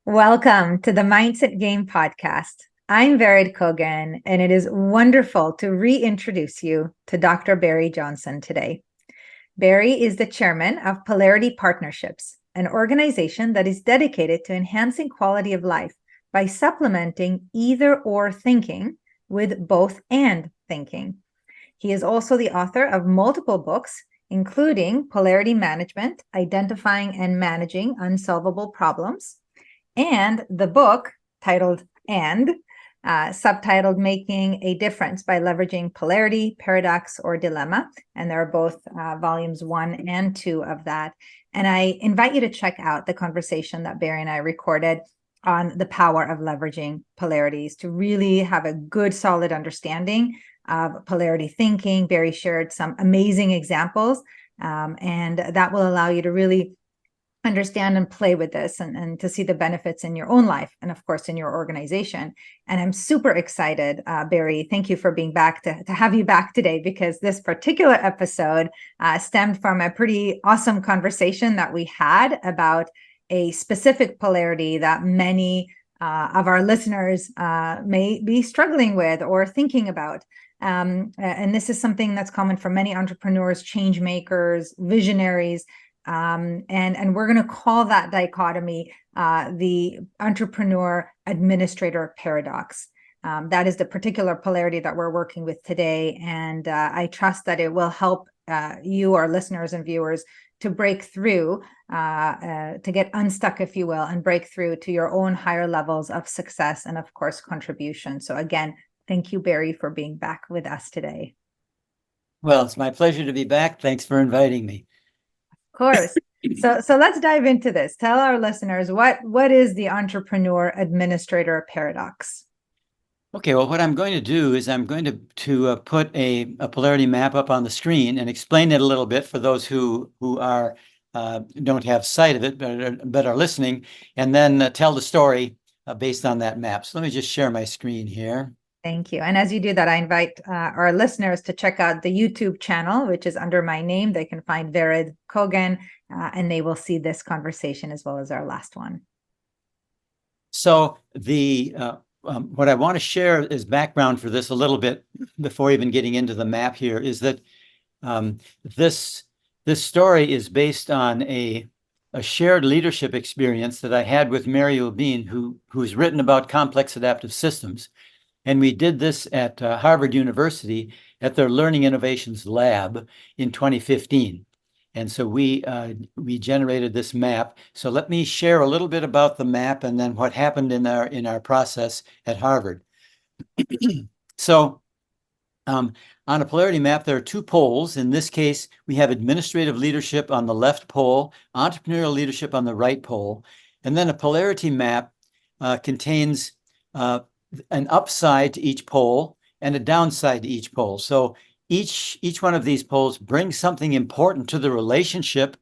Welcome to the Mindset Game podcast. I'm Vered Kogan, and it is wonderful to reintroduce you to Dr. Barry Johnson today. Barry is the chairman of Polarity Partnerships, an organization that is dedicated to enhancing quality of life by supplementing either or thinking with both and thinking. He is also the author of multiple books, including Polarity Management, Identifying and Managing Unsolvable Problems, and the book titled subtitled Making a Difference by Leveraging Polarity, Paradox, or Dilemma. And there are both volumes 1 and 2 of that. And I invite you to check out the conversation that Barry and I recorded on the power of leveraging polarities to really have a good, solid understanding of polarity thinking. Barry shared some amazing examples, and that will allow you to really understand and play with this and to see the benefits in your own life and of course in your organization. And I'm super excited, Barry, thank you for being back to have you back today, because this particular episode stemmed from a pretty awesome conversation that we had about a specific polarity that many of our listeners may be struggling with or thinking about. And this is something that's common for many entrepreneurs, change makers, visionaries, and we're going to call that dichotomy the entrepreneur administrator paradox. That is the particular polarity that we're working with today, and I trust that it will help you, our listeners and viewers, to break through, to get unstuck, if you will, and break through to your own higher levels of success and, of course, contribution. So again, thank you, Barry, for being back with us today. Well, it's my pleasure to be back. Thanks for inviting me. Of course. So let's dive into this. Tell our listeners what is the entrepreneur administrator paradox? Okay, well, what I'm going to do is I'm going to put a polarity map up on the screen and explain it a little bit for those who are don't have sight of it but are listening, and then tell the story based on that map. So let me just share my screen here. Thank you. And as you do that, I invite our listeners to check out the YouTube channel, which is under my name. They can find Vered Kogan, and they will see this conversation as well as our last one. So what I want to share as background for this a little bit before even getting into the map here is that this story is based on a shared leadership experience that I had with Mary Ulbeen, who's written about complex adaptive systems. And we did this at Harvard University at their Learning Innovations Lab in 2015. And so we generated this map. So let me share a little bit about the map and then what happened in our process at Harvard. So on a polarity map, there are two poles. In this case, we have administrative leadership on the left pole, entrepreneurial leadership on the right pole. And then a polarity map contains an upside to each pole and a downside to each pole. So each one of these poles brings something important to the relationship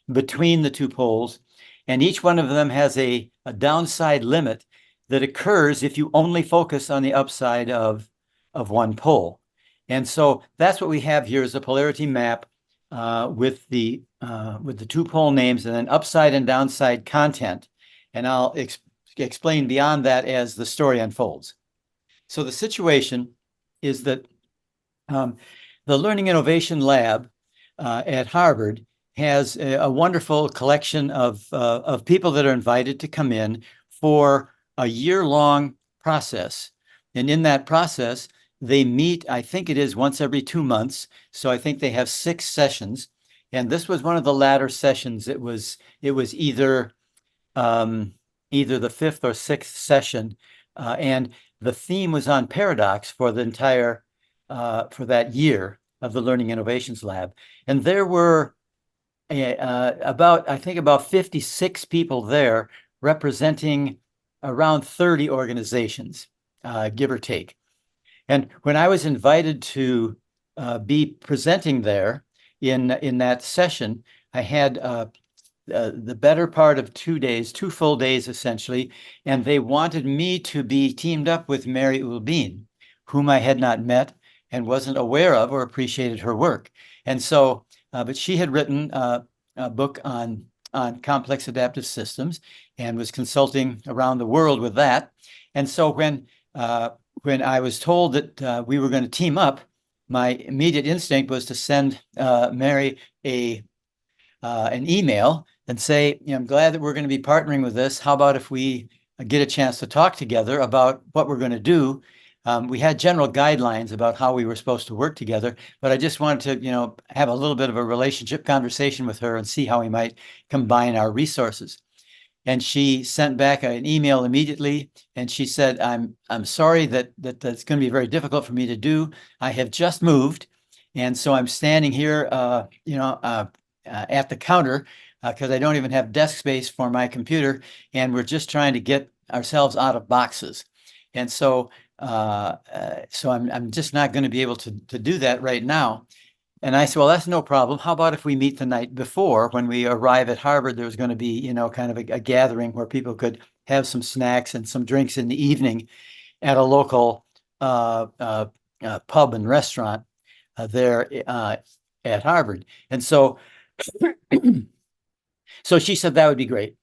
between the two poles, and each one of them has a downside limit that occurs if you only focus on the upside of one pole. And so that's what we have here is a polarity map with the two pole names and then upside and downside content. And I'll explain beyond that as the story unfolds. So the situation is that the Learning Innovation Lab at Harvard has a wonderful collection of people that are invited to come in for a year-long process. And in that process, they meet, I think it is once every 2 months. So I think they have 6 sessions. And this was one of the latter sessions. It was either the 5th or 6th session, and the theme was on paradox for the entire for that year of the Learning Innovations Lab. And there were about 56 people there representing around 30 organizations, give or take. And when I was invited to be presenting there in that session, I had the better part of 2 days, 2 full days essentially, and they wanted me to be teamed up with Mary Ulbeen, whom I had not met and wasn't aware of or appreciated her work. And so, but she had written a book on on complex adaptive systems and was consulting around the world with that. And so when I was told that we were going to team up, my immediate instinct was to send Mary an email and say, I'm glad that we're going to be partnering with this. How about if we get a chance to talk together about what we're going to do? We had general guidelines about how we were supposed to work together, but I just wanted to, have a little bit of a relationship conversation with her and see how we might combine our resources. And she sent back an email immediately, and she said, I'm sorry that's going to be very difficult for me to do. I have just moved, and so I'm standing here, at the counter because I don't even have desk space for my computer, and we're just trying to get ourselves out of boxes. And so I'm just not going to be able to do that right now. And I said, well, that's no problem. How about if we meet the night before when we arrive at Harvard? There's going to be, kind of a gathering where people could have some snacks and some drinks in the evening at a local pub and restaurant there at Harvard. And so she said that would be great.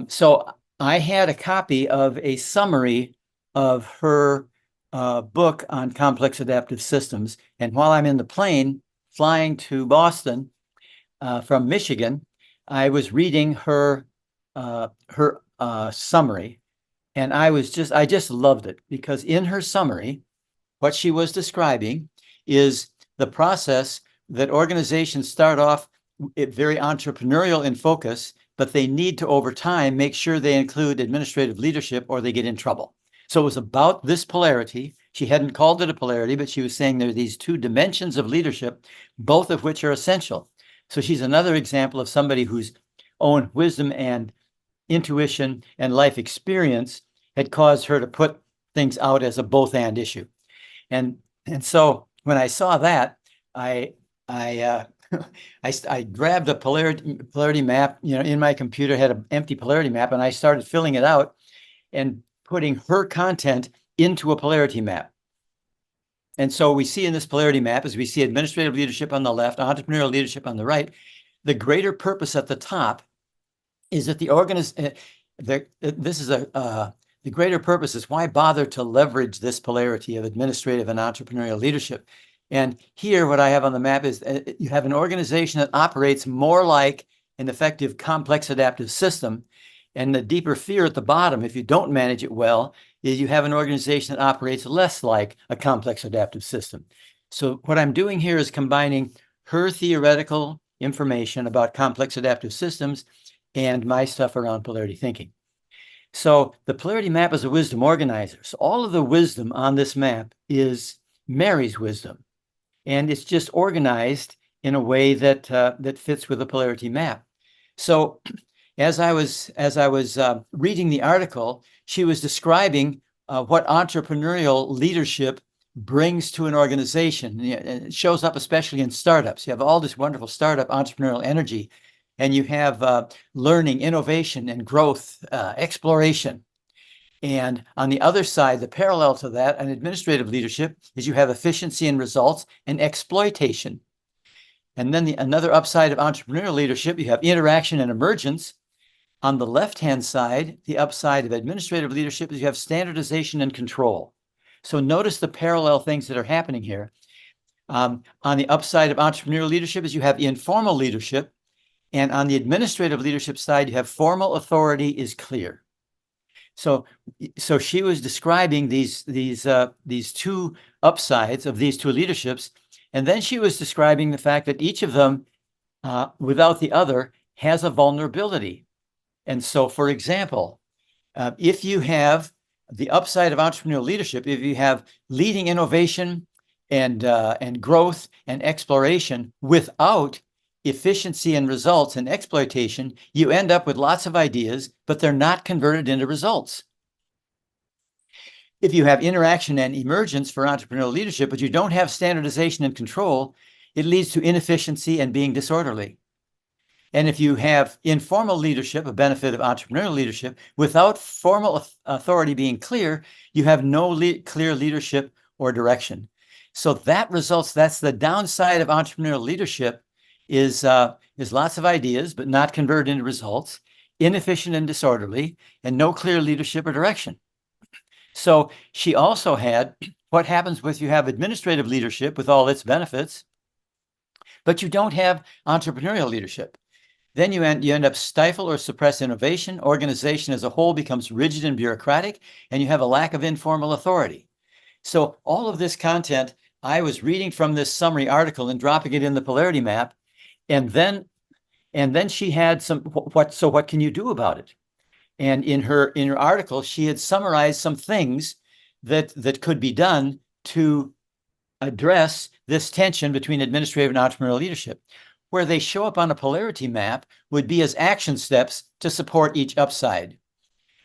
So I had a copy of a summary of her book on complex adaptive systems. And while I'm in the plane flying to Boston from Michigan, I was reading her summary. And I just loved it because in her summary, what she was describing is the process that organizations start off very entrepreneurial in focus, but they need to, over time, make sure they include administrative leadership or they get in trouble. So it was about this polarity. She hadn't called it a polarity, but she was saying there are these two dimensions of leadership, both of which are essential. So she's another example of somebody whose own wisdom and intuition and life experience had caused her to put things out as a both and issue. And so when I saw that, I grabbed a polarity map, in my computer, had an empty polarity map, and I started filling it out and putting her content into a polarity map. And so we see in this polarity map, as we see administrative leadership on the left, entrepreneurial leadership on the right, the greater purpose at the top is that the greater purpose is why bother to leverage this polarity of administrative and entrepreneurial leadership. And here, what I have on the map is you have an organization that operates more like an effective complex adaptive system. And the deeper fear at the bottom, if you don't manage it well, is you have an organization that operates less like a complex adaptive system. So what I'm doing here is combining her theoretical information about complex adaptive systems and my stuff around polarity thinking. So the polarity map is a wisdom organizer. So all of the wisdom on this map is Mary's wisdom. And it's just organized in a way that that fits with the polarity map. So as I was reading the article, she was describing what entrepreneurial leadership brings to an organization. And it shows up especially in startups. You have all this wonderful startup entrepreneurial energy, and you have learning, innovation, and growth, exploration. And on the other side, the parallel to that, an administrative leadership, is you have efficiency and results and exploitation. And then another upside of entrepreneurial leadership, you have interaction and emergence. On the left-hand side, the upside of administrative leadership is you have standardization and control. So notice the parallel things that are happening here. On the upside of entrepreneurial leadership is you have informal leadership. And on the administrative leadership side, you have formal authority is clear. So she was describing these two upsides of these two leaderships, and then she was describing the fact that each of them, without the other, has a vulnerability. And so, for example, if you have the upside of entrepreneurial leadership, if you have leading innovation and growth and exploration without efficiency and results and exploitation, you end up with lots of ideas, but they're not converted into results. If you have interaction and emergence for entrepreneurial leadership, but you don't have standardization and control, it leads to inefficiency and being disorderly. And if you have informal leadership, a benefit of entrepreneurial leadership, without formal authority being clear, you have no clear leadership or direction. So that's the downside of entrepreneurial leadership is lots of ideas, but not converted into results, inefficient and disorderly, and no clear leadership or direction. So she also had what happens with you have administrative leadership with all its benefits, but you don't have entrepreneurial leadership. Then you end up stifle or suppress innovation. Organization as a whole becomes rigid and bureaucratic, and you have a lack of informal authority. So all of this content, I was reading from this summary article and dropping it in the polarity map. And then she had what can you do about it? And in her article, she had summarized some things that could be done to address this tension between administrative and entrepreneurial leadership. Where they show up on a polarity map would be as action steps to support each upside.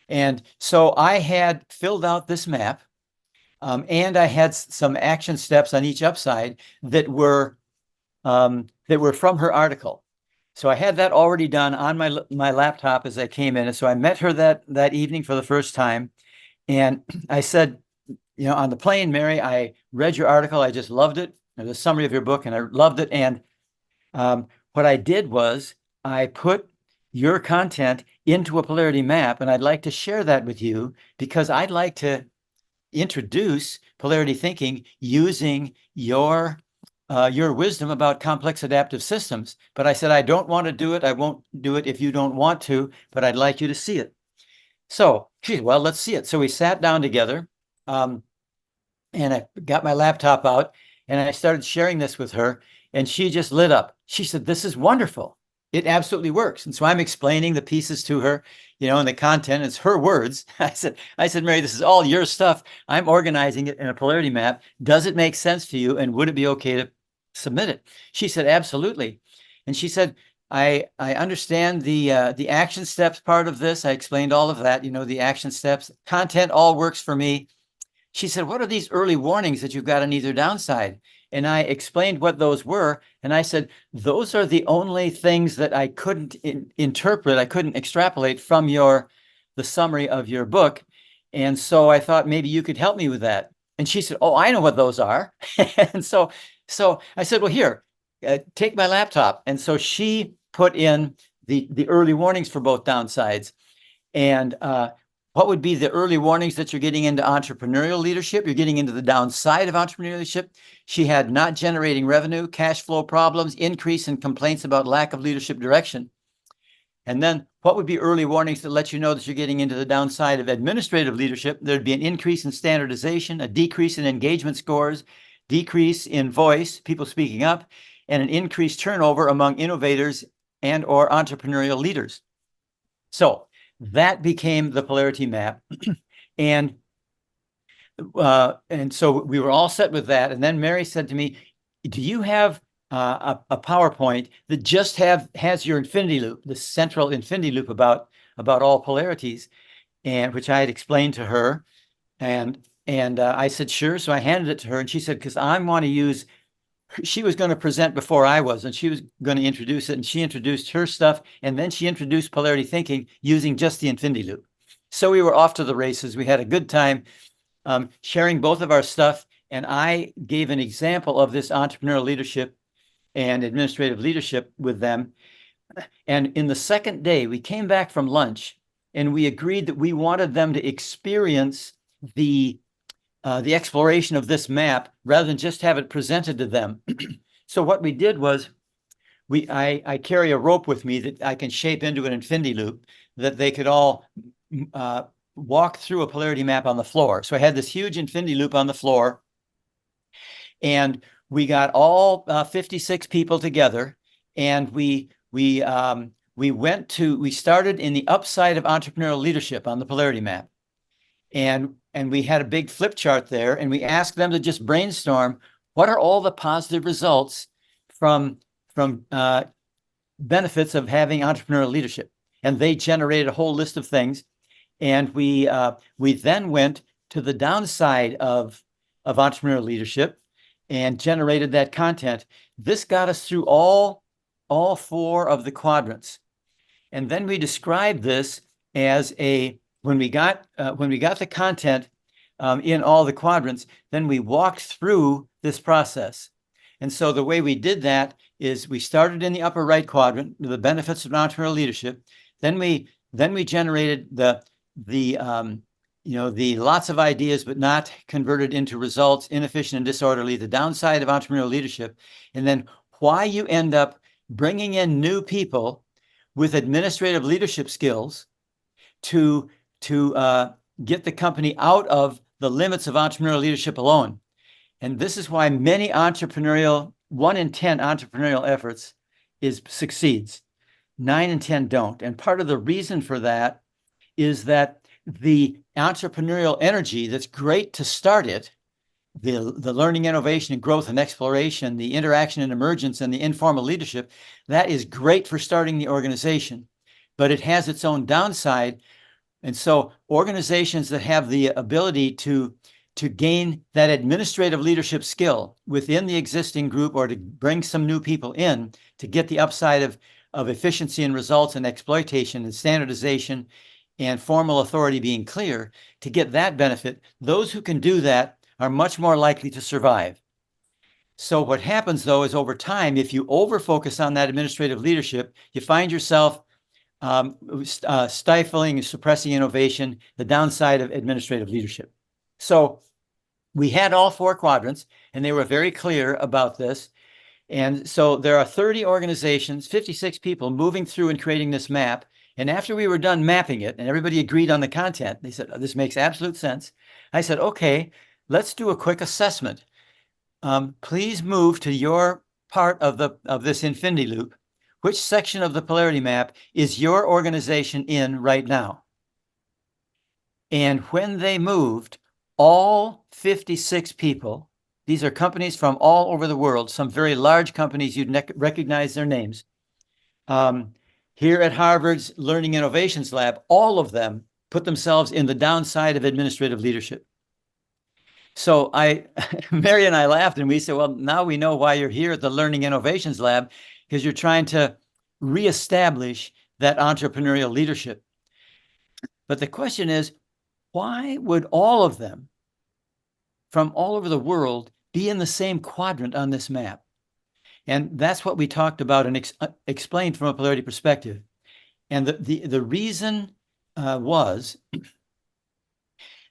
And so I had filled out this map, and I had some action steps on each upside that were from her article. So I had that already done on my laptop as I came in. And so I met her that evening for the first time. And I said, on the plane, Mary, I read your article. I just loved it. There's a summary of your book, and I loved it. And what I did was I put your content into a polarity map, and I'd like to share that with you because I'd like to introduce polarity thinking using your wisdom about complex adaptive systems. But I said, I don't want to do it. I won't do it if you don't want to, but I'd like you to see it. So, well, let's see it. So we sat down together, and I got my laptop out, and I started sharing this with her, and she just lit up. She said, this is wonderful. It absolutely works. And so I'm explaining the pieces to her, and the content. It's her words. I said, Mary, this is all your stuff. I'm organizing it in a polarity map. Does it make sense to you? And would it be okay to submit it? She said, absolutely. And she said, I understand the action steps part of this. I explained all of that, the action steps. Content all works for me. She said, what are these early warnings that you've got on either downside? And I explained what those were. And I said, those are the only things that I couldn't interpret. I couldn't extrapolate from the summary of your book. And so I thought maybe you could help me with that. And she said, oh, I know what those are. And so I said, well, here, take my laptop. And so she put in the early warnings for both downsides. And what would be the early warnings that you're getting into entrepreneurial leadership? You're getting into the downside of entrepreneurial leadership. She had not generating revenue, cash flow problems, increase in complaints about lack of leadership direction. And then what would be early warnings that let you know that you're getting into the downside of administrative leadership? There'd be an increase in standardization, a decrease in engagement scores, decrease in voice, people speaking up, and an increased turnover among innovators and or entrepreneurial leaders. So that became the polarity map. And so we were all set with that. And then Mary said to me, do you have a PowerPoint that just has your infinity loop, the central infinity loop about all polarities, and which I had explained to her. And I said, sure. So I handed it to her, and she said, because I want to use, she was going to present before I was, and she was going to introduce it, and she introduced her stuff, and then she introduced polarity thinking using just the infinity loop. So we were off to the races. We had a good time sharing both of our stuff, and I gave an example of this entrepreneurial leadership and administrative leadership with them. And in the second day, we came back from lunch, and we agreed that we wanted them to experience the exploration of this map rather than just have it presented to them. So what we did was I carry a rope with me that I can shape into an infinity loop that they could all walk through a polarity map on the floor. So I had this huge infinity loop on the floor, and we got all 56 people together, and we started in the upside of entrepreneurial leadership on the polarity map. And we had a big flip chart there, and we asked them to just brainstorm what are all the positive results from benefits of having entrepreneurial leadership. And they generated a whole list of things. And we then went to the downside of entrepreneurial leadership and generated that content. This got us through all four of the quadrants. And then we described this as when we got the content in all the quadrants, then we walked through this process. And so the way we did that is we started in the upper right quadrant, the benefits of entrepreneurial leadership. Then we generated the lots of ideas, but not converted into results, inefficient and disorderly, the downside of entrepreneurial leadership, and then why you end up bringing in new people with administrative leadership skills to get the company out of the limits of entrepreneurial leadership alone. And this is why many 1 in 10 entrepreneurial efforts succeeds. 9 in 10 don't. And part of the reason for that is that the entrepreneurial energy that's great to start it, the learning, innovation, and growth and exploration, the interaction and emergence, and the informal leadership, that is great for starting the organization, but it has its own downside. And so organizations that have the ability to gain that administrative leadership skill within the existing group, or to bring some new people in to get the upside of efficiency and results and exploitation and standardization and formal authority being clear, to get that benefit, those who can do that are much more likely to survive. So what happens, though, is over time, if you over-focus on that administrative leadership, you find yourself stifling and suppressing innovation, the downside of administrative leadership. So we had all 4 quadrants, and they were very clear about this. And so there are 30 organizations, 56 people moving through and creating this map. And after we were done mapping it and everybody agreed on the content, they said, this makes absolute sense. I said, okay, let's do a quick assessment. Please move to your part of this infinity loop. Which section of the polarity map is your organization in right now? And when they moved, all 56 people, these are companies from all over the world, some very large companies, you'd recognize their names. Here at Harvard's Learning Innovations Lab, all of them put themselves in the downside of administrative leadership. So Mary and I laughed and we said, well, now we know why you're here at the Learning Innovations Lab, because you're trying to reestablish that entrepreneurial leadership. But the question is, why would all of them from all over the world be in the same quadrant on this map? And that's what we talked about and explained from a polarity perspective. And the reason was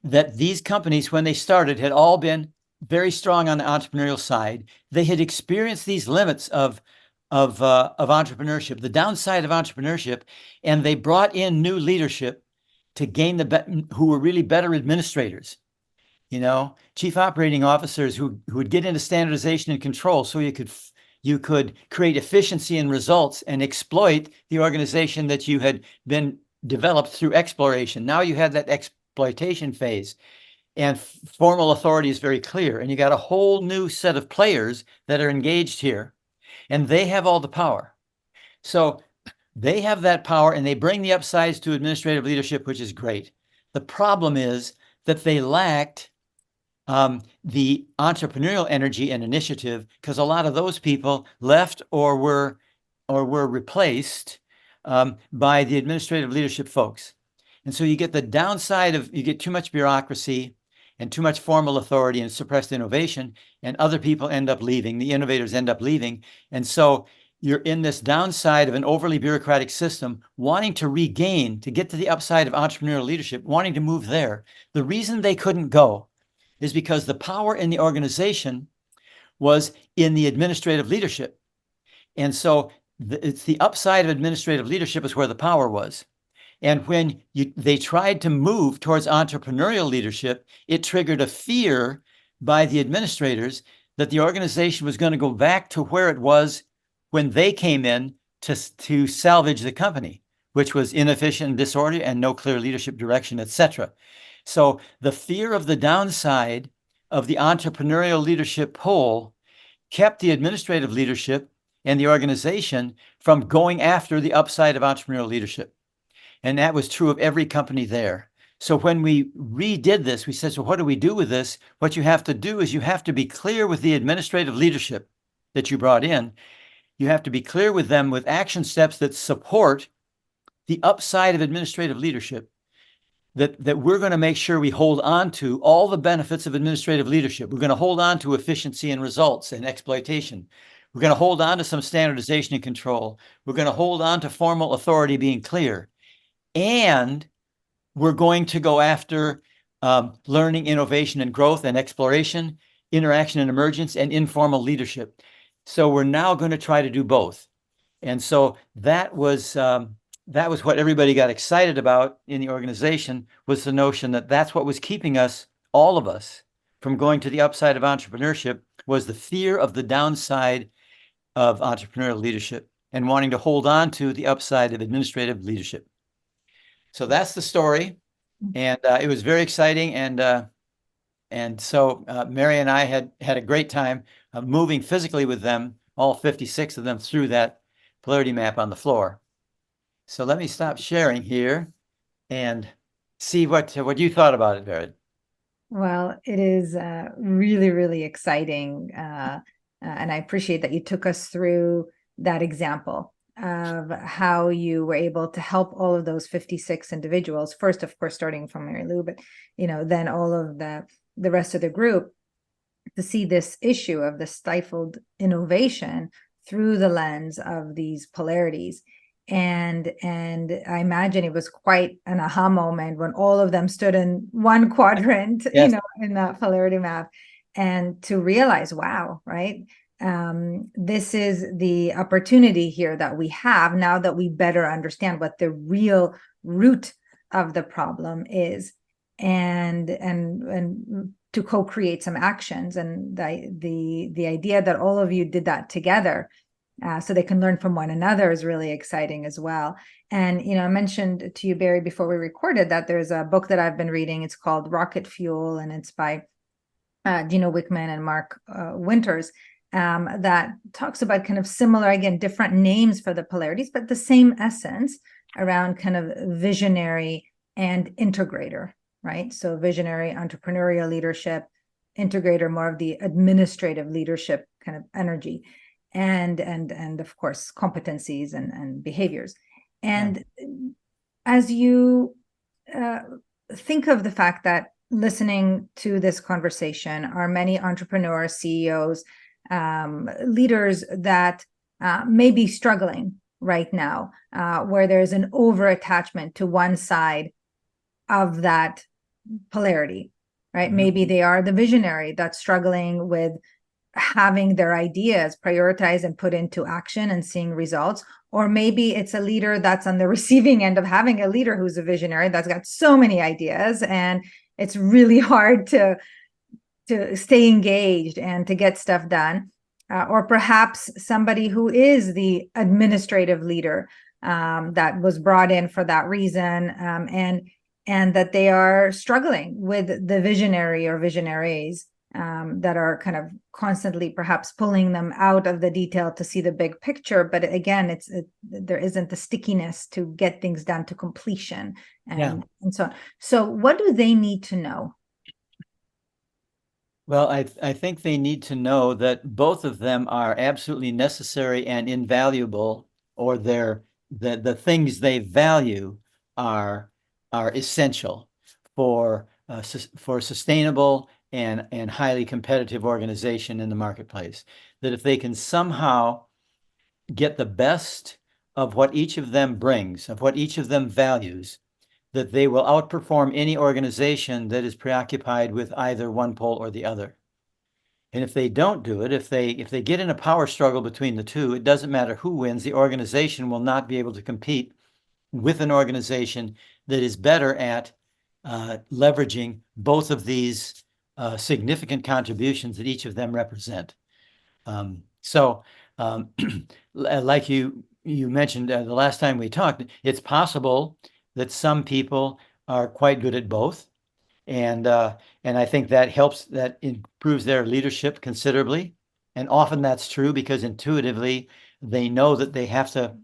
that these companies, when they started, had all been very strong on the entrepreneurial side. They had experienced these limits of entrepreneurship, the downside of entrepreneurship, and they brought in new leadership to gain who were really better administrators, chief operating officers who would get into standardization and control, so you could create efficiency and results and exploit the organization that you had been developed through exploration. Now you had that exploitation phase, and formal authority is very clear, and you got a whole new set of players that are engaged here, and they have all the power. So they have that power, and they bring the upsides to administrative leadership, which is great. The problem is that they lacked the entrepreneurial energy and initiative, because a lot of those people left or were replaced by the administrative leadership folks. And so you get the downside of, you get too much bureaucracy and too much formal authority and suppressed innovation, and other people end up leaving, the innovators end up leaving. And so you're in this downside of an overly bureaucratic system, wanting to regain, to get to the upside of entrepreneurial leadership, wanting to move there. The reason they couldn't go is because the power in the organization was in the administrative leadership. And so it's the upside of administrative leadership is where the power was. And when they tried to move towards entrepreneurial leadership, it triggered a fear by the administrators that the organization was going to go back to where it was when they came in to salvage the company, which was inefficient and disorderly and no clear leadership direction, etc. So the fear of the downside of the entrepreneurial leadership pole kept the administrative leadership and the organization from going after the upside of entrepreneurial leadership. And that was true of every company there. So when we redid this, we said, so what do we do with this? What you have to do is you have to be clear with the administrative leadership that you brought in. You have to be clear with them with action steps that support the upside of administrative leadership, that we're going to make sure we hold on to all the benefits of administrative leadership. We're going to hold on to efficiency and results and exploitation. We're going to hold on to some standardization and control. We're going to hold on to formal authority being clear. And we're going to go after learning, innovation, and growth and exploration, interaction and emergence, and informal leadership. So we're now going to try to do both. And so that was what everybody got excited about in the organization, was the notion that that's what was keeping us, all of us, from going to the upside of entrepreneurship, was the fear of the downside of entrepreneurial leadership and wanting to hold on to the upside of administrative leadership. So that's the story, and it was very exciting. And so Mary and I had a great time moving physically with them, all 56 of them, through that polarity map on the floor. So let me stop sharing here and see what you thought about it, Vered. Well, it is really, really exciting. And I appreciate that you took us through that example of how you were able to help all of those 56 individuals. First, of course, starting from Mary Lou, but then all of the rest of the group, to see this issue of the stifled innovation through the lens of these polarities. And I imagine it was quite an aha moment when all of them stood in one quadrant, Yes. In that polarity map, and to realize, wow, right? This is the opportunity here that we have now that we better understand what the real root of the problem is, and to co-create some actions. And the idea that all of you did that together, so they can learn from one another, is really exciting as well. And I mentioned to you, Barry, before we recorded, that there's a book that I've been reading. It's called Rocket Fuel, and it's by Gino Wickman and Mark Winters, that talks about kind of similar, again, different names for the polarities, but the same essence around kind of visionary and integrator, right? So visionary, entrepreneurial leadership, integrator, more of the administrative leadership kind of energy, and of course competencies and behaviors. And as you think of the fact that listening to this conversation are many entrepreneurs, CEOs, leaders that may be struggling right now, where there's an over attachment to one side of that polarity, right? Mm-hmm. Maybe they are the visionary that's struggling with having their ideas prioritized and put into action and seeing results. Or maybe it's a leader that's on the receiving end of having a leader who's a visionary that's got so many ideas, and it's really hard to stay engaged and to get stuff done. Or perhaps somebody who is the administrative leader that was brought in for that reason, and that they are struggling with the visionary or visionaries that are kind of constantly perhaps pulling them out of the detail to see the big picture. But again, there isn't the stickiness to get things done to completion, and so on. So what do they need to know? Well, I think they need to know that both of them are absolutely necessary and invaluable, or the things they value are essential for sustainable and highly competitive organization in the marketplace. That if they can somehow get the best of what each of them brings, of what each of them values, that they will outperform any organization that is preoccupied with either one pole or the other. And if they don't do it, if they get in a power struggle between the two, it doesn't matter who wins, the organization will not be able to compete with an organization that is better at leveraging both of these significant contributions that each of them represent. Like you mentioned the last time we talked, it's possible that some people are quite good at both, and I think that improves their leadership considerably. And often that's true because intuitively they know that they have to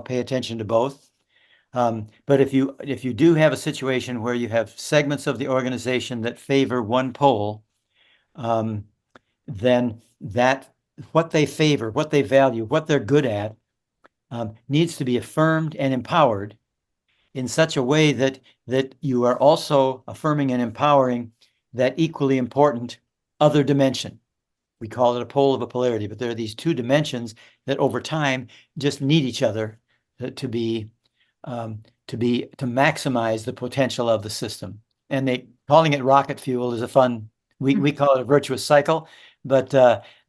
pay attention to both. But if you do have a situation where you have segments of the organization that favor one pole, then what they favor, what they value, what they're good at, needs to be affirmed and empowered in such a way that you are also affirming and empowering that equally important other dimension, We call it a pole of a polarity, but there are these two dimensions that over time just need each other to maximize the potential of the system. And calling it rocket fuel is a fun. We call it a virtuous cycle, but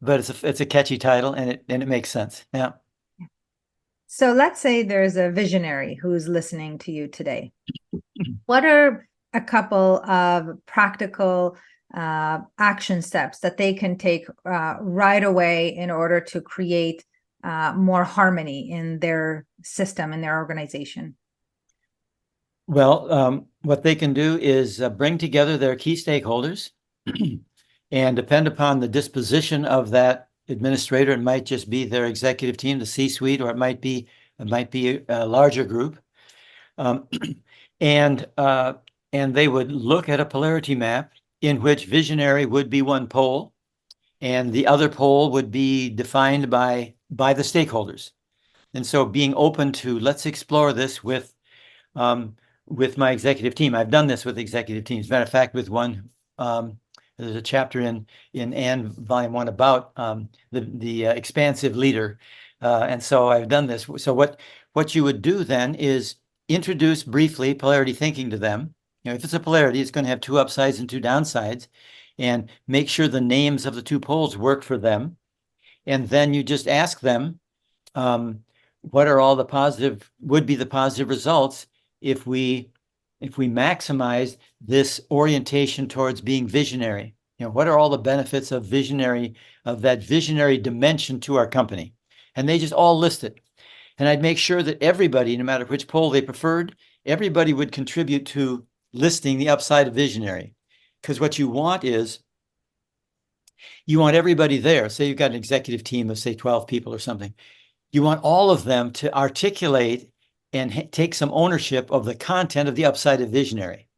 it's a catchy title, and it makes sense. Yeah. So let's say there's a visionary who's listening to you today. What are a couple of practical action steps that they can take right away in order to create more harmony in their system, in their organization? Well, what they can do is bring together their key stakeholders and depend upon the disposition of that administrator. It might just be their executive team, the C-suite, or it might be a larger group. And they would look at a polarity map in which visionary would be one pole, and the other pole would be defined by the stakeholders. And so being open to, let's explore this with my executive team. I've done this with executive teams. Matter of fact, with one, there's a chapter in Anne Volume 1 about the expansive leader. And so I've done this. So what you would do then is introduce briefly polarity thinking to them. If it's a polarity, it's going to have two upsides and two downsides, and make sure the names of the two poles work for them. And then you just ask them, what are all the positive results if we maximize this orientation towards being visionary? What are all the benefits of that visionary dimension to our company? And they just all list it. And I'd make sure that everybody, no matter which pole they preferred, everybody would contribute to listing the upside of visionary. Because what you want is, you want everybody there. Say you've got an executive team of, say, 12 people or something. You want all of them to articulate and take some ownership of the content of the upside of visionary,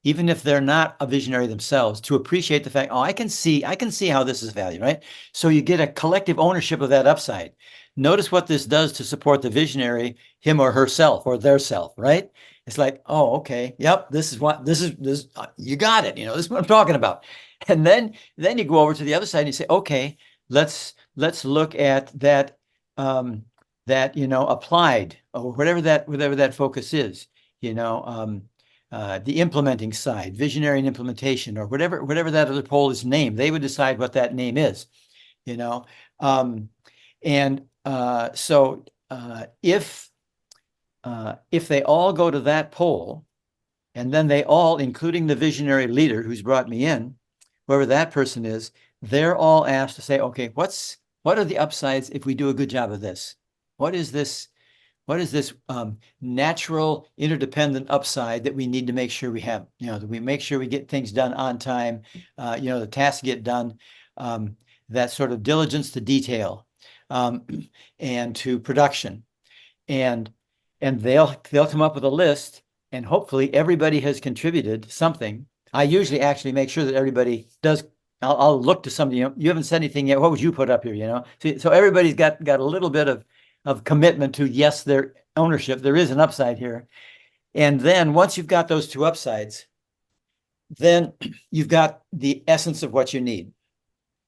even if they're not a visionary themselves, to appreciate the fact, I can see how this is valued, right? So you get a collective ownership of that upside. Notice what this does to support the visionary, him or herself or their self, right? It's like, oh, okay, yep, this is you got it. This is what I'm talking about. And then you go over to the other side and you say, okay, let's look at that applied, or whatever that focus is, the implementing side, visionary and implementation, or whatever that other pole is named. They would decide what that name is, so if they all go to that pole, and then they all, including the visionary leader who's brought me in, whoever that person is, they're all asked to say, okay, what are the upsides if we do a good job of this? What is this natural interdependent upside that we need to make sure we have? That we make sure we get things done on time, the tasks get done, that sort of diligence to detail, and to production, and they'll come up with a list, and hopefully everybody has contributed something. I usually actually make sure that everybody does. I'll look to somebody. You haven't said anything yet. What would you put up here? So everybody's got a little bit of commitment to, yes, their ownership. There is an upside here. And then once you've got those two upsides, then you've got the essence of what you need.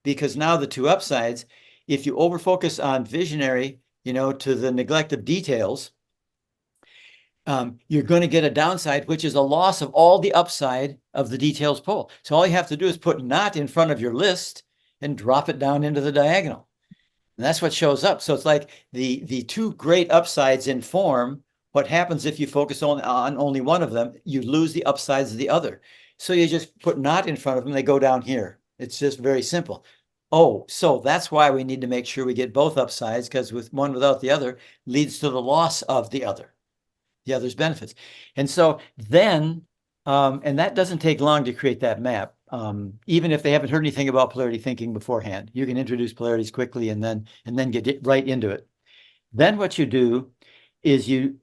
Because now the two upsides, if you overfocus on visionary, to the neglect of details, you're going to get a downside, which is a loss of all the upside of the details pole. So all you have to do is put not in front of your list and drop it down into the diagonal. And that's what shows up. So it's like the two great upsides inform what happens if you focus on only one of them. You lose the upsides of the other. So you just put not in front of them, they go down here. It's just very simple. Oh, so that's why we need to make sure we get both upsides, because with one without the other leads to the loss of the other's benefits. And so then, and that doesn't take long to create that map. Even if they haven't heard anything about polarity thinking beforehand, you can introduce polarities quickly and then get right into it. Then what you do is you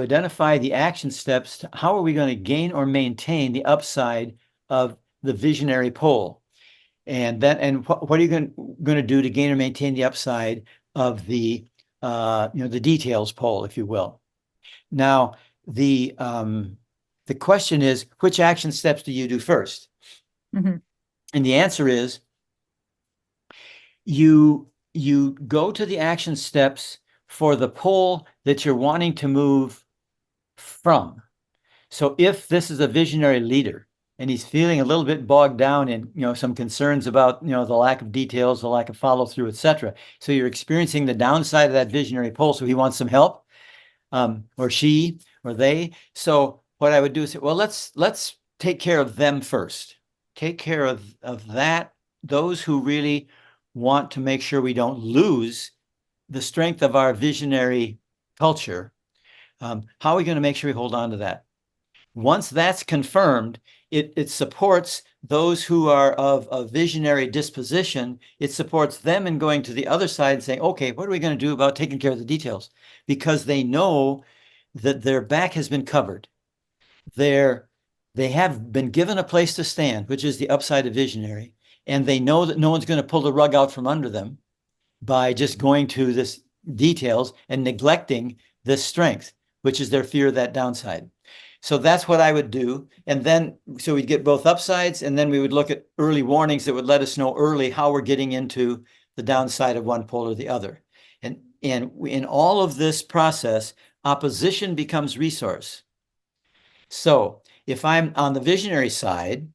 identify the action steps to how are we going to gain or maintain the upside of the visionary pole, and what are you going to do to gain or maintain the upside of the the details pole, if you will. Now the question is, which action steps do you do first? Mm-hmm. And the answer is, you go to the action steps for the pole that you're wanting to move from. So if this is a visionary leader and he's feeling a little bit bogged down in, some concerns about, the lack of details, the lack of follow through, etc. So you're experiencing the downside of that visionary pole. So he wants some help, or she or they. So what I would do is say, well, let's take care of them first. Take care of those who really want to make sure we don't lose the strength of our visionary culture. How are we going to make sure we hold on to that? Once that's confirmed, it supports those who are of a visionary disposition. It supports them in going to the other side and saying, okay, what are we going to do about taking care of the details? Because they know that their back has been covered. They have been given a place to stand, which is the upside of visionary. And they know that no one's going to pull the rug out from under them by just going to this details and neglecting this strength, which is their fear of that downside. So that's what I would do. And then, so we'd get both upsides, and then we would look at early warnings that would let us know early how we're getting into the downside of one pole or the other. And in all of this process, opposition becomes resource. So if I'm on the visionary side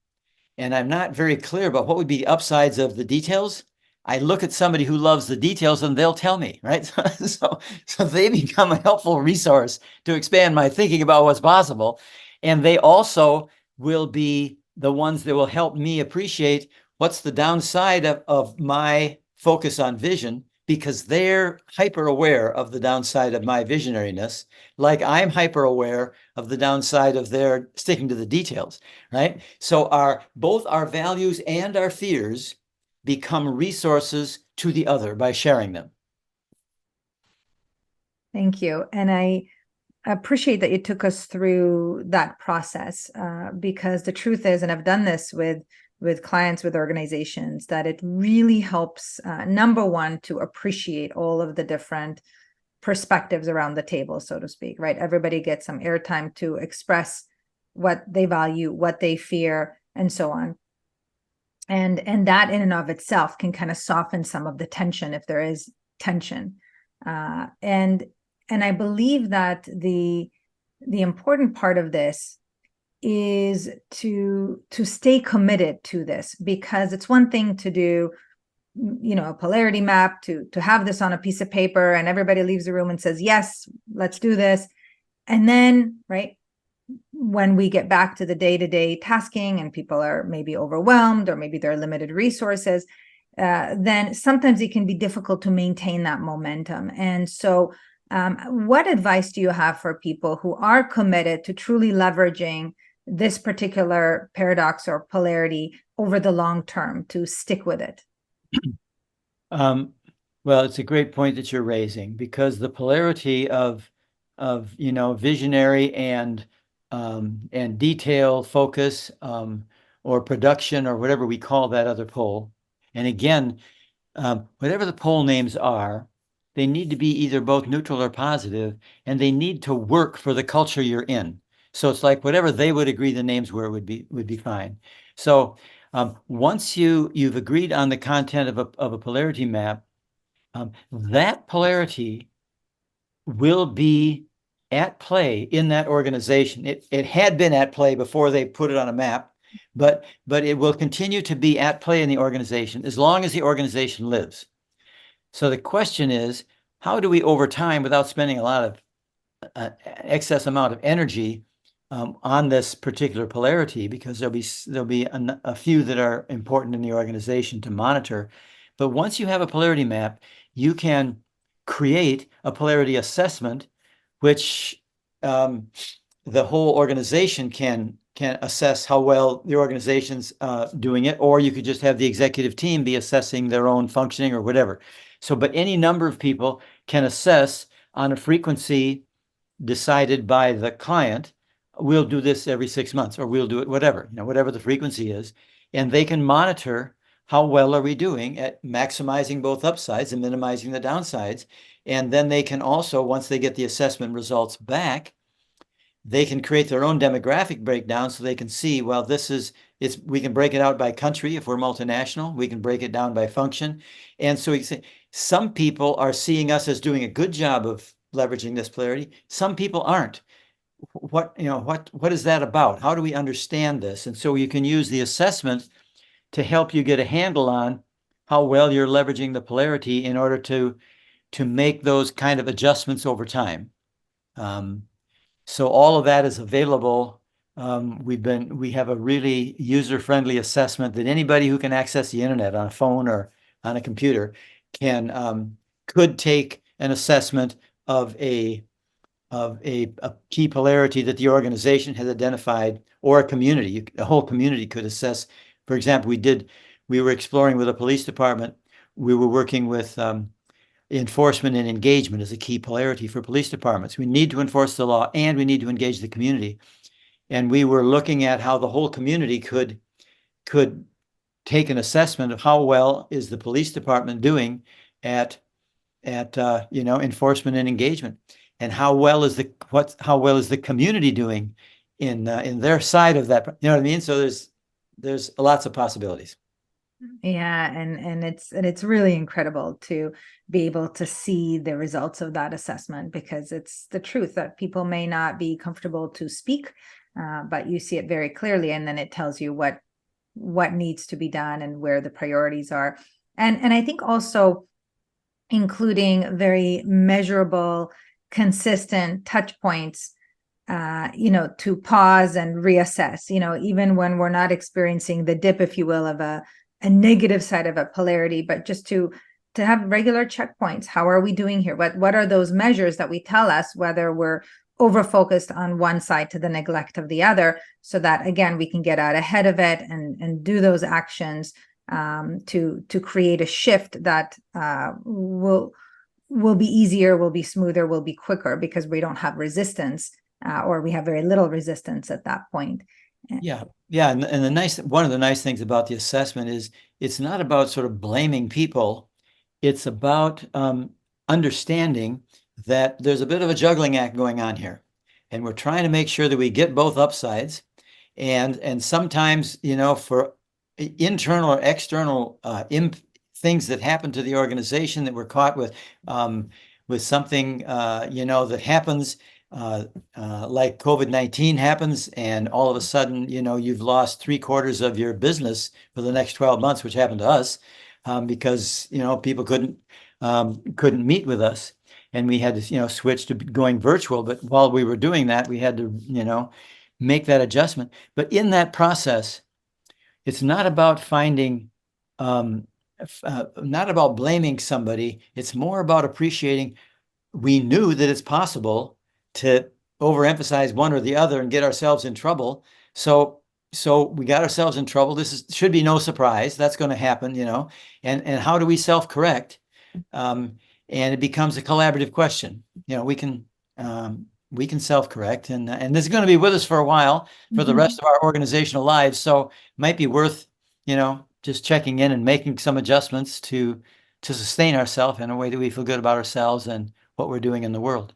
and I'm not very clear about what would be the upsides of the details, I look at somebody who loves the details and they'll tell me, right? So they become a helpful resource to expand my thinking about what's possible. And they also will be the ones that will help me appreciate what's the downside of my focus on vision, because they're hyper aware of the downside of my visionariness, like I'm hyper aware of the downside of their sticking to the details, right? So both our values and our fears become resources to the other by sharing them. Thank you. And I appreciate that you took us through that process, because the truth is, and I've done this with clients, with organizations, that it really helps, number one, to appreciate all of the different perspectives around the table, so to speak, right? Everybody gets some airtime to express what they value, what they fear, and so on. And that in and of itself can kind of soften some of the tension if there is tension. And I believe that the important part of this is to stay committed to this, because it's one thing to do, a polarity map, to have this on a piece of paper and everybody leaves the room and says, yes, let's do this. And then, right, when we get back to the day-to-day tasking and people are maybe overwhelmed, or maybe there are limited resources, then sometimes it can be difficult to maintain that momentum. And so what advice do you have for people who are committed to truly leveraging this particular paradox or polarity over the long term, to stick with it? Well, it's a great point that you're raising, because the polarity of visionary and detail focus, or production, or whatever we call that other pole. And again, whatever the pole names are, they need to be either both neutral or positive, and they need to work for the culture you're in. So it's like whatever they would agree the names were would be fine. So once you've agreed on the content of a polarity map, that polarity will be at play in that organization. It had been at play before they put it on a map, but it will continue to be at play in the organization as long as the organization lives. So the question is, how do we, over time, without spending a lot of excess amount of energy on this particular polarity, because there'll be a few that are important in the organization to monitor. But once you have a polarity map, you can create a polarity assessment, which the whole organization can assess how well the organization's doing it, or you could just have the executive team be assessing their own functioning or whatever. So, but any number of people can assess on a frequency decided by the client. We'll do this every 6 months, or we'll do it whatever, whatever the frequency is, and they can monitor how well are we doing at maximizing both upsides and minimizing the downsides. And then they can also, once they get the assessment results back, they can create their own demographic breakdown so they can see, well, we can break it out by country if we're multinational. We can break it down by function. And so we say some people are seeing us as doing a good job of leveraging this polarity. Some people aren't. What is that about? How do we understand this? And so you can use the assessment to help you get a handle on how well you're leveraging the polarity in order to make those kind of adjustments over time. So all of that is available. We have a really user-friendly assessment that anybody who can access the internet on a phone or on a computer could take an assessment of a key polarity that the organization has identified, or a community. A whole community could assess. For example, we were exploring with a police department. We were working with enforcement and engagement as a key polarity for police departments. We need to enforce the law and we need to engage the community. And we were looking at how the whole community could take an assessment of how well is the police department doing at enforcement and engagement, and how well is the community doing in their side of that. You know what I mean? So there's lots of possibilities. Yeah, and it's really incredible to be able to see the results of that assessment, because it's the truth that people may not be comfortable to speak, but you see it very clearly, and then it tells you what needs to be done and where the priorities are. And I think also including very measurable, consistent touch points, to pause and reassess, even when we're not experiencing the dip, if you will, of a negative side of a polarity, but just to have regular checkpoints. How are we doing here? What are those measures that we tell us whether we're over focused on one side to the neglect of the other, so that again we can get out ahead of it and do those actions to create a shift that will be easier, will be smoother, will be quicker, because we don't have resistance, or we have very little resistance at that point. Yeah. And one of the nice things about the assessment is it's not about sort of blaming people. It's about understanding that there's a bit of a juggling act going on here, and we're trying to make sure that we get both upsides. And sometimes, for internal or external things that happen to the organization, that we're caught with something that happens, like COVID-19 happens, and all of a sudden, you've lost 3/4 of your business for the next 12 months, which happened to us, because people couldn't meet with us, and we had to switch to going virtual. But while we were doing that, we had to make that adjustment. But in that process, it's not about finding, not about blaming somebody. It's more about appreciating we knew that it's possible to overemphasize one or the other and get ourselves in trouble. So we got ourselves in trouble. Should be no surprise. That's going to happen, and how do we self-correct? And it becomes a collaborative question. We can self-correct, and this is going to be with us for a while, for the rest of our organizational lives. So it might be worth, just checking in and making some adjustments to sustain ourselves in a way that we feel good about ourselves and what we're doing in the world.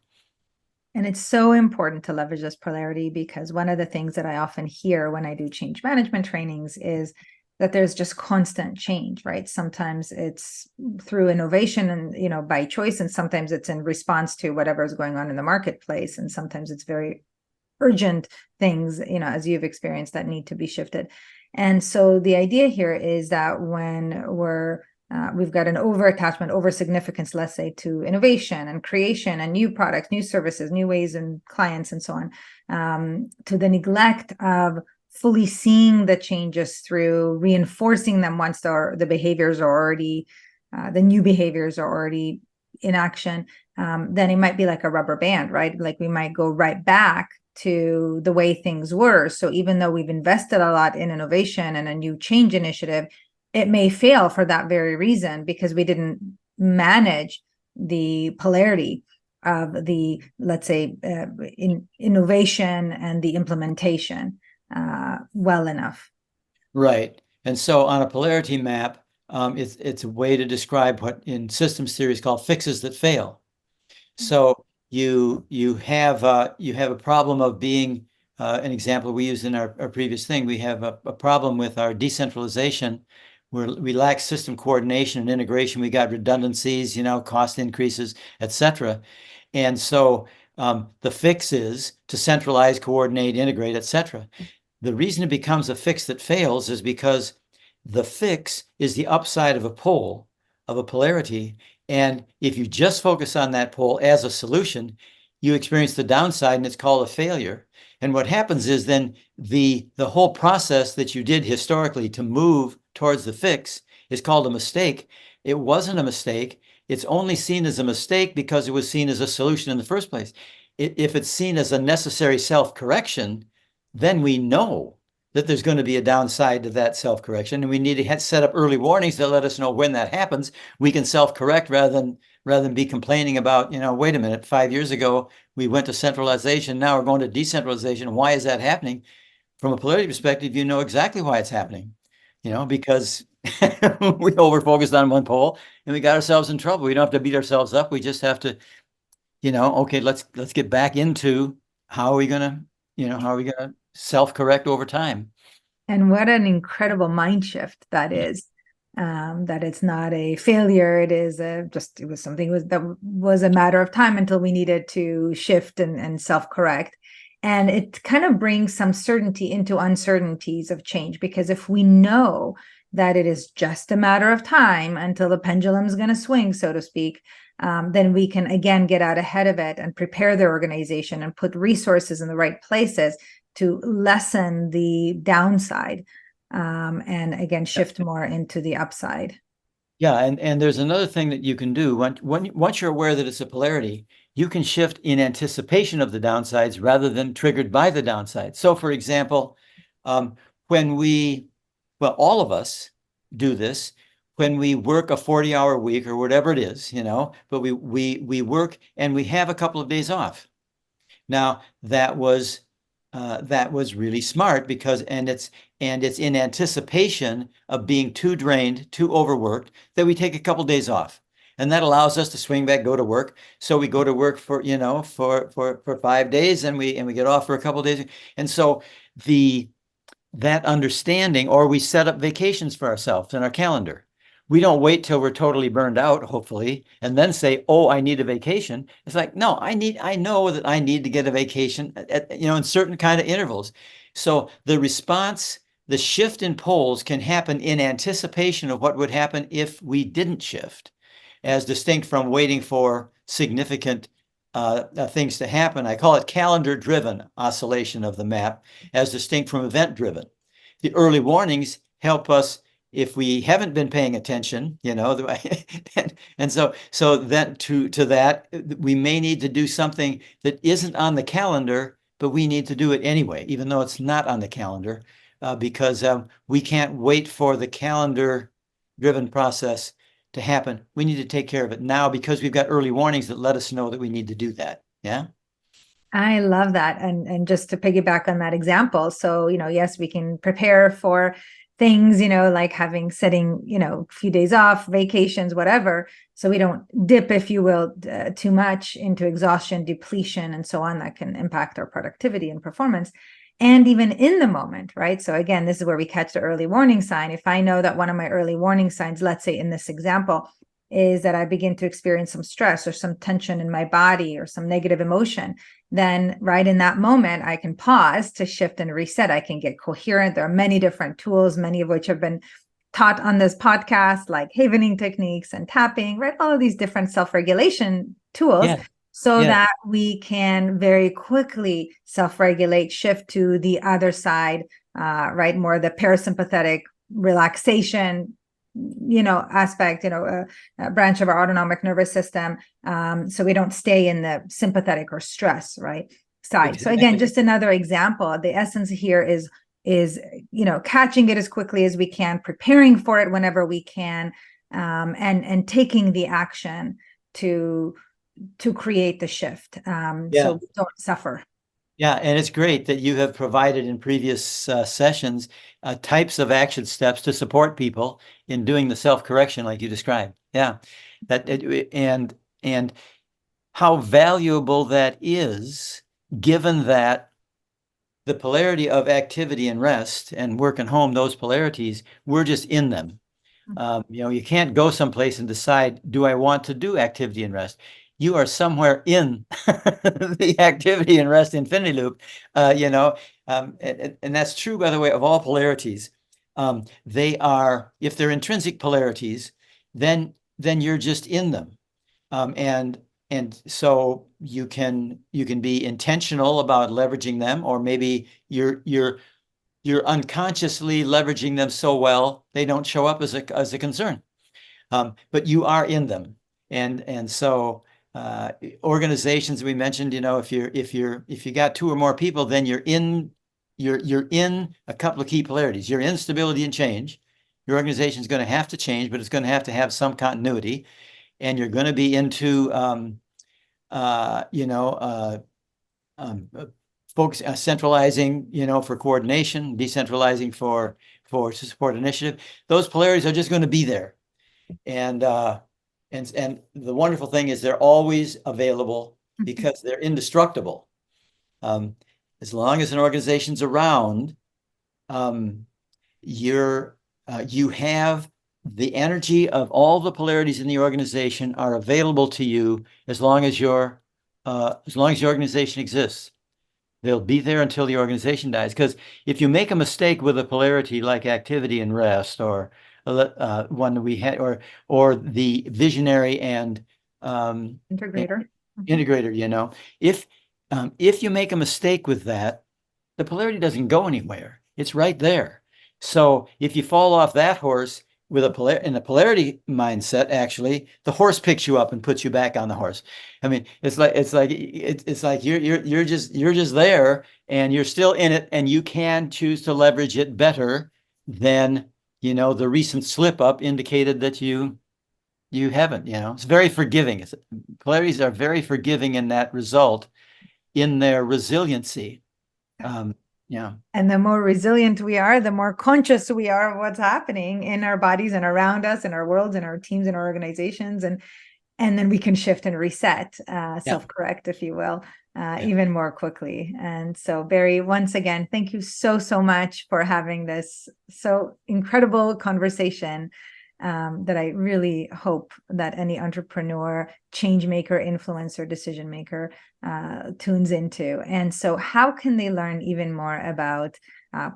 And it's so important to leverage this polarity, because one of the things that I often hear when I do change management trainings is that there's just constant change, right? Sometimes it's through innovation and, by choice, and sometimes it's in response to whatever is going on in the marketplace. And sometimes it's very urgent things, as you've experienced, that need to be shifted. And so the idea here is that when we've got an over attachment, over significance, let's say, to innovation and creation and new products, new services, new ways and clients, and so on, to the neglect of fully seeing the changes through reinforcing them once the behaviors are already, the new behaviors are already in action, then it might be like a rubber band, right? Like we might go right back to the way things were. So even though we've invested a lot in innovation and a new change initiative, it may fail for that very reason, because we didn't manage the polarity of the, let's say, innovation and the implementation well enough. Right. And so on a polarity map, it's a way to describe what in systems theory is called fixes that fail. So you have a problem of being an example we used in our previous thing. We have a problem with our decentralization where we lack system coordination and integration. We got redundancies, cost increases, etc. And so the fix is to centralize, coordinate, integrate, etc. The reason it becomes a fix that fails is because the fix is the upside of a pole, of a polarity. And if you just focus on that pole as a solution, you experience the downside and it's called a failure. And what happens is then the whole process that you did historically to move towards the fix is called a mistake. It wasn't a mistake. It's only seen as a mistake because it was seen as a solution in the first place. If it's seen as a necessary self-correction, then we know that there's going to be a downside to that self-correction, and we need to set up early warnings that let us know when that happens. We can self-correct rather than be complaining about, wait a minute, 5 years ago we went to centralization, now we're going to decentralization. Why is that happening? From a polarity perspective, you know exactly why it's happening, because we over-focused on one pole and we got ourselves in trouble. We don't have to beat ourselves up. We just have to, okay, let's get back into how are we gonna self-correct over time. And what an incredible mind shift that is. That it's not a failure. It is it was something that was a matter of time until we needed to shift and self-correct. And it kind of brings some certainty into uncertainties of change, because if we know that it is just a matter of time until the pendulum is going to swing, so to speak, then we can again get out ahead of it and prepare the organization and put resources in the right places to lessen the downside, and again shift more into the upside. Yeah, and there's another thing that you can do. Once you're aware that it's a polarity, you can shift in anticipation of the downsides rather than triggered by the downsides. So for example, when all of us do this, when we work a 40-hour week or whatever it is, but we work and we have a couple of days off. Now that was really smart because it's in anticipation of being too drained, too overworked, that we take a couple days off. And that allows us to swing back, go to work. So we go to work for 5 days and we get off for a couple of days. And so that understanding, or we set up vacations for ourselves in our calendar. We don't wait till we're totally burned out, hopefully, and then say, "Oh, I need a vacation." It's like, no, I know that I need to get a vacation in certain kind of intervals. So the response, the shift in poles can happen in anticipation of what would happen if we didn't shift, as distinct from waiting for significant things to happen. I call it calendar-driven oscillation of the map, as distinct from event-driven. The early warnings help us if we haven't been paying attention, and so that to that, we may need to do something that isn't on the calendar, but we need to do it anyway, even though it's not on the calendar, because we can't wait for the calendar-driven process to happen. We need to take care of it now because we've got early warnings that let us know that we need to do that. Yeah. I love that. And just to piggyback on that example, so, yes, we can prepare for things, like setting, a few days off, vacations, whatever, so we don't dip, if you will, too much into exhaustion, depletion, and so on, that can impact our productivity and performance. And even in the moment, right? So again, this is where we catch the early warning sign. If I know that one of my early warning signs, let's say in this example, is that I begin to experience some stress or some tension in my body or some negative emotion, then right in that moment, I can pause to shift and reset. I can get coherent. There are many different tools, many of which have been taught on this podcast, like havening techniques and tapping, right? All of these different self-regulation tools. Yeah. So Yeah. that we can very quickly self-regulate, shift to the other side, right? More the parasympathetic relaxation, aspect, a branch of our autonomic nervous system. So we don't stay in the sympathetic or stress, right, side. Exactly. So again, just another example. The essence here is catching it as quickly as we can, preparing for it whenever we can, and taking the action to create the shift, so we don't suffer. Yeah, and it's great that you have provided in previous sessions types of action steps to support people in doing the self-correction like you described. Yeah, and how valuable that is, given that the polarity of activity and rest and work and home, those polarities, we're just in them. You can't go someplace and decide, do I want to do activity and rest? You are somewhere in the activity and rest infinity loop, and that's true, by the way, of all polarities. They are, if they're intrinsic polarities, then you're just in them. And so you can be intentional about leveraging them, or maybe you're unconsciously leveraging them so well they don't show up as a concern. But you are in them, and so organizations we mentioned, if you got two or more people, then you're in a couple of key polarities. You're in stability and change. Your organization is going to have to change, but it's going to have some continuity, and you're going to be into focus centralizing, for coordination, decentralizing for to support initiative. Those polarities are just going to be there, and the wonderful thing is they're always available because they're indestructible. As long as an organization's around, you have the energy of all the polarities in the organization are available to you as long as your organization exists. They'll be there until the organization dies. Because if you make a mistake with a polarity like activity and rest, or one we had, or the visionary and Integrator. integrator, if you make a mistake with that, the polarity doesn't go anywhere. It's right there. So if you fall off that horse with in a polarity mindset, actually, the horse picks you up and puts you back on the horse. I mean, it's like you're just there, and you're still in it, and you can choose to leverage it better than the recent slip up indicated that you haven't. It's very forgiving. Polarities are very forgiving in that result, in their resiliency. Yeah. And the more resilient we are, the more conscious we are of what's happening in our bodies and around us, in our worlds, in our teams, and our organizations. And then we can shift and reset, self-correct, if you will, even more quickly. And so, Barry, once again, thank you so, so much for having this so incredible conversation that I really hope that any entrepreneur, change maker, influencer, decision maker tunes into. And so how can they learn even more about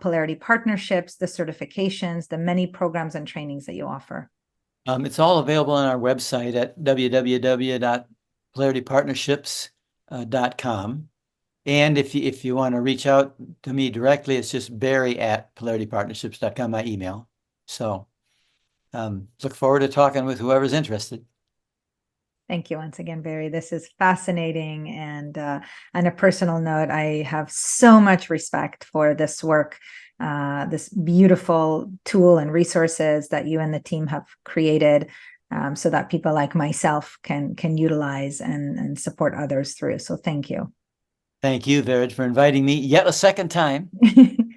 Polarity Partnerships, the certifications, the many programs and trainings that you offer? It's all available on our website at www.polaritypartnerships.com. And if you want to reach out to me directly, it's just barry@polaritypartnerships.com, my email. So look forward to talking with whoever's interested. Thank you once again, Barry. This is fascinating. And on a personal note, I have so much respect for this work, this beautiful tool and resources that you and the team have created, so that people like myself can utilize and support others through. So thank you. Thank you, Vered, for inviting me yet a second time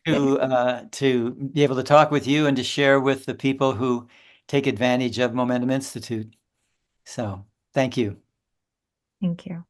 to be able to talk with you and to share with the people who take advantage of Momentum Institute. So thank you. Thank you.